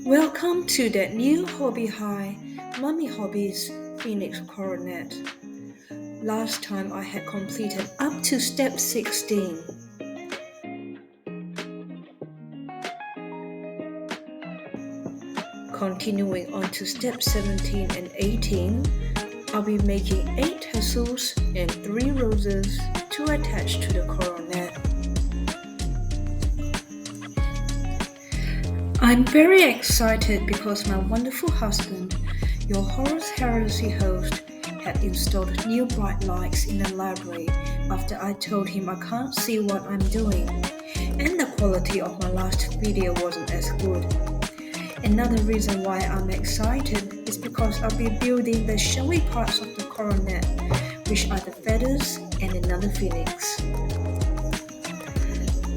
Welcome to the new hobby high, Mummy Hobbies Phoenix Coronet. Last time I had completed up to step 16. Continuing on to step 17 and 18, I'll be making 8 tassels and 3 roses to attach to the coronet. I'm very excited because my wonderful husband, your Horus Heresy host, had installed new bright lights in the library after I told him I can't see what I'm doing, and the quality of my last video wasn't as good. Another reason why I'm excited is because I'll be building the showy parts of the coronet, which are the feathers and another phoenix.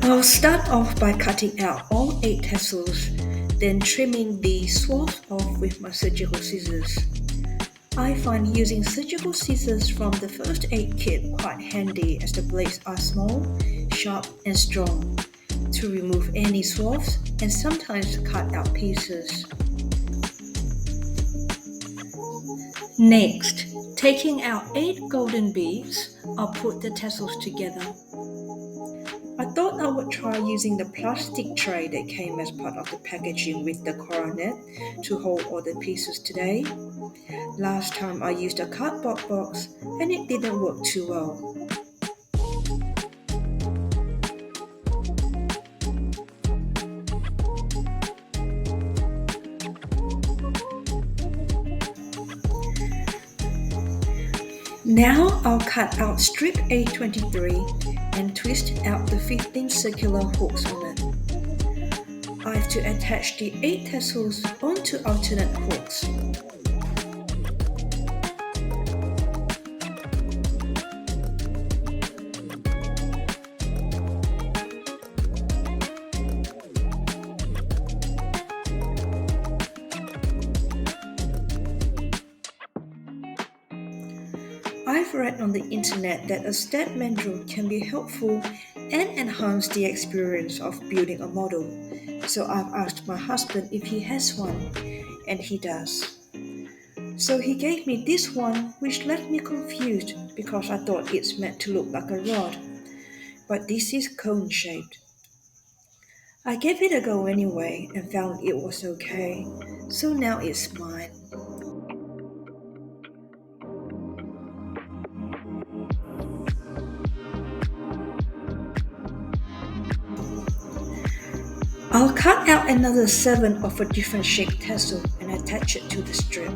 I'll start off by cutting out all 8 tassels, then trimming the swath off with my surgical scissors. I find using surgical scissors from the first aid kit quite handy as the blades are small, sharp and strong to remove any swaths and sometimes cut out pieces. Next, taking out 8 golden beads, I'll put the tassels together. I thought I would try using the plastic tray that came as part of the packaging with the coronet to hold all the pieces today. Last time I used a cardboard box and it didn't work too well. Now I'll cut out strip A23 and twist out the 15 circular hooks on it. I have to attach the 8 tassels onto alternate hooks. I've read on the internet that a step manual can be helpful and enhance the experience of building a model, so I've asked my husband if he has one, and he does. So he gave me this one, which left me confused because I thought it's meant to look like a rod, but this is cone-shaped. I gave it a go anyway and found it was okay, so now it's mine. I'll cut out another 7 of a different shaped tassel and attach it to the strip.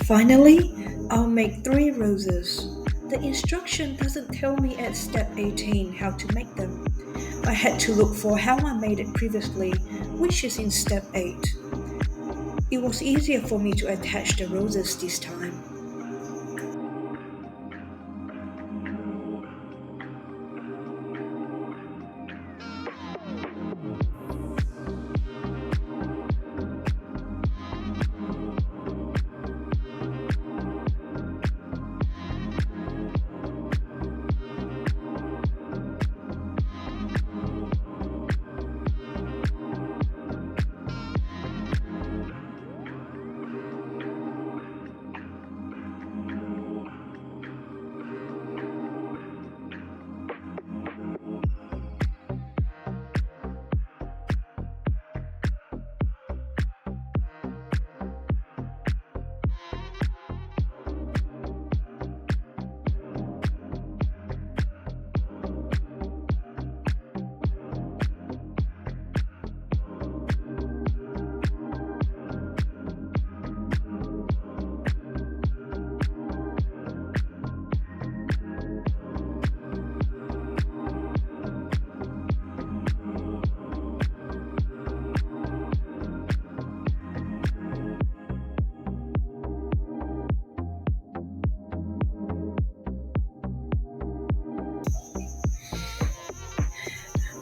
Finally, I'll make 3 roses. The instruction doesn't tell me at step 18 how to make them. I had to look for how I made it previously, which is in step 8. It was easier for me to attach the roses this time.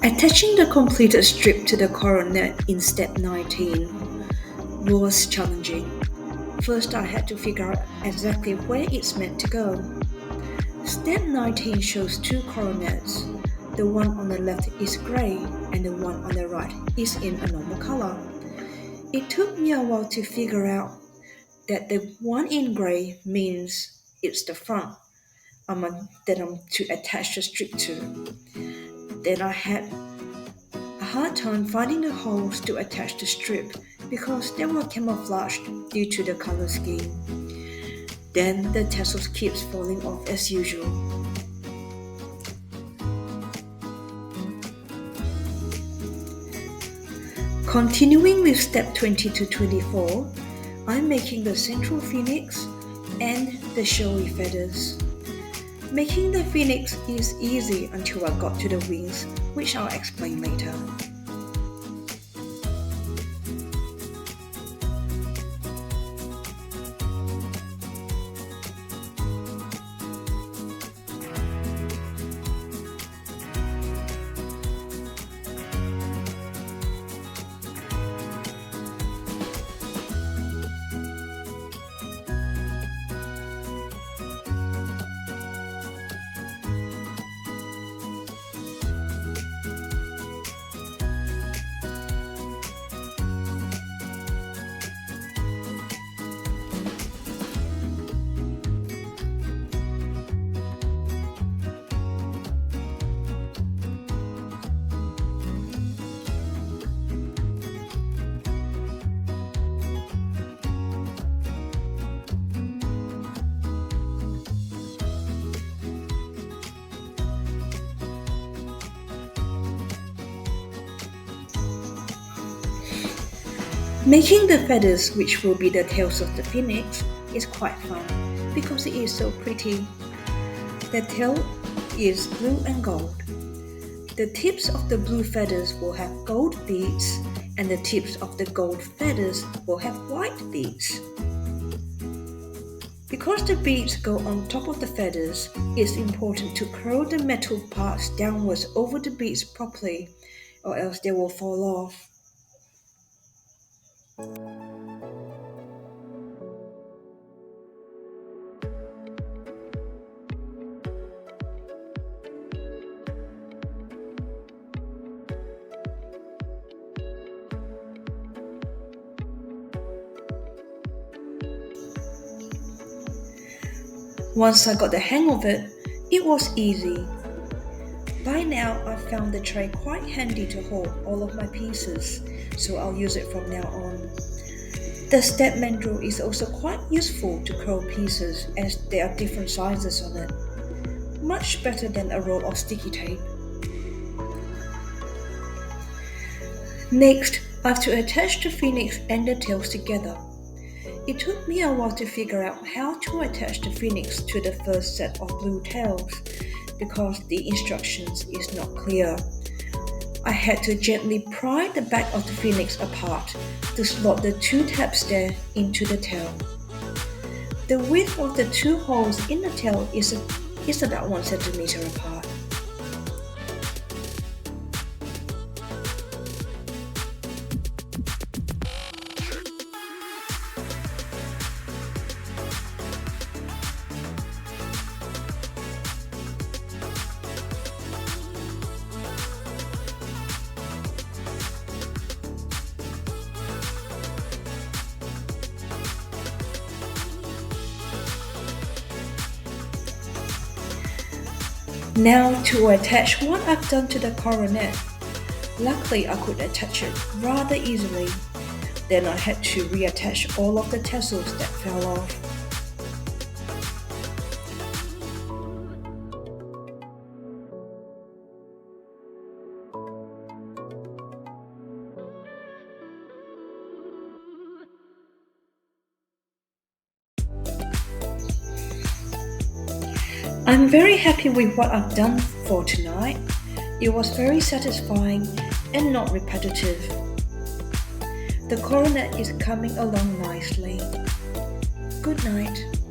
Attaching the completed strip to the coronet in step 19 was challenging. First, I had to figure out exactly where it's meant to go. Step 19 shows two coronets. The one on the left is grey and the one on the right is in a normal color. It took me a while to figure out that the one in grey means it's the front that I'm to attach the strip to. Then I had a hard time finding the holes to attach the strip because they were camouflaged due to the color scheme. Then the tassels keeps falling off as usual. Continuing with step 20 to 24, I'm making the central phoenix and the showy feathers. Making the phoenix is easy until I got to the wings, which I'll explain later. Making the feathers, which will be the tails of the phoenix, is quite fun because it is so pretty. The tail is blue and gold. The tips of the blue feathers will have gold beads and the tips of the gold feathers will have white beads. Because the beads go on top of the feathers, it's important to curl the metal parts downwards over the beads properly or else they will fall off. Once I got the hang of it, it was easy. By now, I've found the tray quite handy to hold all of my pieces, so I'll use it from now on. The step mandrel is also quite useful to curl pieces as there are different sizes on it. Much better than a roll of sticky tape. Next, I have to attach the phoenix and the tails together. It took me a while to figure out how to attach the phoenix to the first set of blue tails because the instructions is not clear. I had to gently pry the back of the phoenix apart to slot the two tabs there into the tail. The width of the two holes in the tail is about 1 centimeter apart. Now to attach what I've done to the coronet. Luckily I could attach it rather easily. Then I had to reattach all of the tassels that fell off. I'm very happy with what I've done for tonight. It was very satisfying and not repetitive. The coronet is coming along nicely. Good night.